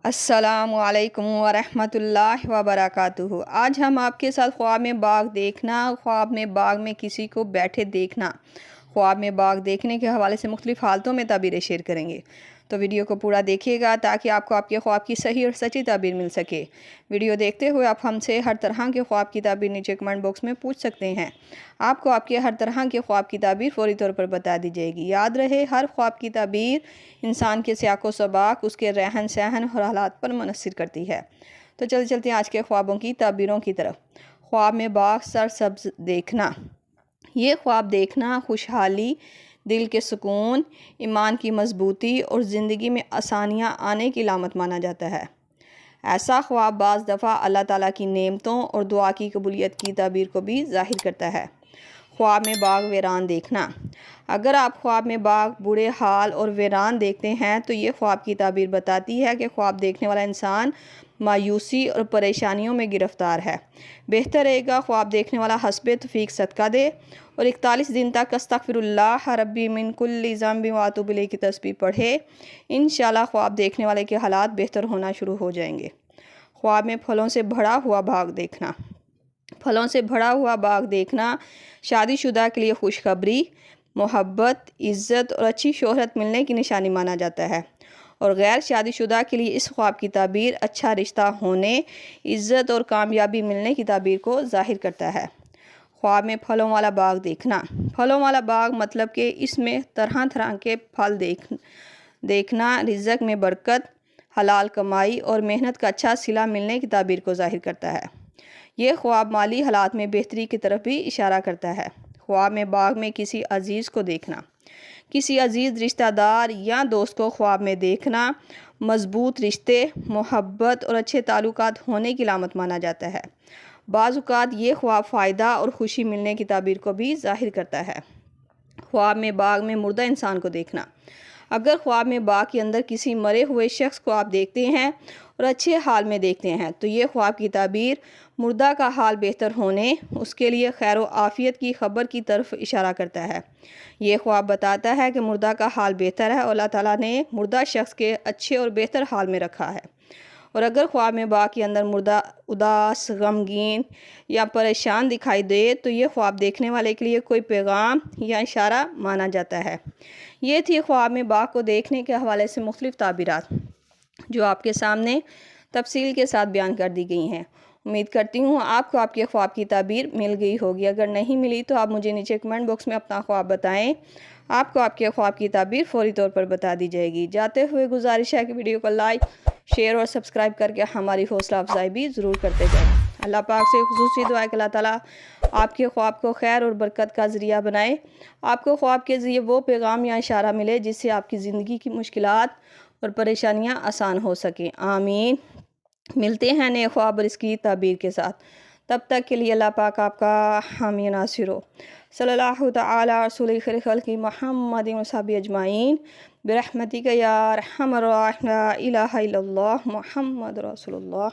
अस्सलामु अलैकुम वरहमतुल्लाहि वबरकातुहू। आज हम आपके साथ ख्वाब में बाग देखना, ख्वाब में बाग में किसी को बैठे देखना, ख्वाब में बाग देखने के हवाले से मुख्तलिफ़ हालतों में ताबीरें शेयर करेंगे। तो वीडियो को पूरा देखिएगा ताकि आपको आपके ख्वाब की सही और सच्ची ताबीर मिल सके। वीडियो देखते हुए आप हमसे हर तरह के ख्वाब की ताबीर नीचे कमेंट बॉक्स में पूछ सकते हैं। आपको आपके हर तरह के ख्वाब की ताबीर फौरी तौर पर बता दी जाएगी। याद रहे, हर ख्वाब की ताबीर इंसान के सियाको सबाक, उसके रहन सहन और हालात पर मुनसिर करती है। तो चलते चलते आज के ख्वाबों की ताबीरों की तरफ। ख्वाब में बाग सरसब्ज देखना। ये ख्वाब देखना खुशहाली, दिल के सुकून, ईमान की मजबूती और ज़िंदगी में आसानियाँ आने की अलामत माना जाता है। ऐसा ख्वाब बाज़ दफ़ा अल्लाह ताला की नेमतों और दुआ की कबूलियत की ताबीर को भी ज़ाहिर करता है। ख्वाब में बाग वीरान देखना। अगर आप ख्वाब में बाग बुरे हाल और वीरान देखते हैं तो ये ख्वाब की ताबीर बताती है कि ख्वाब देखने वाला इंसान मायूसी और परेशानियों में गिरफ़्तार है। बेहतर रहेगा ख्वाब देखने वाला हस्बे तौफीक सदका दे और 41 दिन तक अस्तगफिरुल्लाह रब्बी मिन कुल्ली ज़ंबि व अतूबु इलैह की तस्बीह पढ़े। इंशाअल्लाह ख्वाब देखने वाले के हालात बेहतर होना शुरू हो जाएंगे। ख्वाब में फलों से भरा हुआ बाग देखना। फलों से भरा हुआ बाग देखना शादीशुदा के लिए खुशखबरी, मोहब्बत, इज़्ज़त और अच्छी शोहरत मिलने की निशानी माना जाता है। और गैर शादीशुदा के लिए इस ख्वाब की ताबीर अच्छा रिश्ता होने, इज़्ज़त और कामयाबी मिलने की ताबीर को ज़ाहिर करता है। ख्वाब में फलों वाला बाग देखना। फलों वाला बाग मतलब कि इसमें तरह तरह के फल देखना रिज़्क़ में बरकत, हलाल कमाई और मेहनत का अच्छा सिला मिलने की ताबीर को ज़ाहिर करता है। ये ख्वाब माली हालात में बेहतरी की तरफ भी इशारा करता है। ख्वाब में बाग में किसी अजीज़ को देखना। किसी अजीज़ रिश्तेदार या दोस्त को ख्वाब में देखना मजबूत रिश्ते, मोहब्बत और अच्छे ताल्लुकात होने की अलामत माना जाता है। बाज़ औक़ात ये ख्वाब फ़ायदा और खुशी मिलने की ताबीर को भी ज़ाहिर करता है। ख्वाब में बाग में मुर्दा इंसान को देखना। अगर ख्वाब में बाग के अंदर किसी मरे हुए शख्स को आप देखते हैं और अच्छे हाल में देखते हैं तो ये ख्वाब की ताबीर मुर्दा का हाल बेहतर होने, उसके लिए खैर व आफ़ियत की खबर की तरफ इशारा करता है। ये ख्वाब बताता है कि मुर्दा का हाल बेहतर है और अल्लाह ताला ने मुर्दा शख्स के अच्छे और बेहतर हाल में रखा है। और अगर ख्वाब में बाग के अंदर मुर्दा उदास, गमगीन या परेशान दिखाई दे तो ये ख्वाब देखने वाले के लिए कोई पैगाम या इशारा माना जाता है। ये थी ख्वाब में बाग को देखने के हवाले से मुख्तलिफ़ ताबीरात जो आपके सामने तफसील के साथ बयान कर दी गई हैं। उम्मीद करती हूँ आपको आपके ख्वाब की ताबीर मिल गई होगी। अगर नहीं मिली तो आप मुझे नीचे कमेंट बॉक्स में अपना ख्वाब बताएं। आपको आपके ख्वाब की ताबीर फौरी तौर पर बता दी जाएगी। जाते हुए गुजारिश है कि वीडियो को लाइक, शेयर और सब्सक्राइब करके हमारी हौसला अफजाई भी ज़रूर करते जाएं। अल्लाह पाक से खुसूसी दुआ है कि अल्लाह ताला आपके ख्वाब को खैर और बरकत का ज़रिया बनाए। आपको ख्वाब के ज़रिए वो पैगाम या इशारा मिले जिससे आपकी ज़िंदगी की मुश्किलात और परेशानियाँ आसान हो सकें। आमीन। मिलते हैं नए ख्वाब और इसकी ताबीर के साथ। तब तक के लिए अल्लाह पाक आपका हामी नासिर हो। सल्लल्लाहु तआला अला रसूलिल खैर खल्क़ि मुहम्मदिन व सहाबी अजमाइन बिरहमतिका या अरहमर राहिमीन। ला इलाहा इल्लल्लाह मुहम्मद रसूलुल्लाह।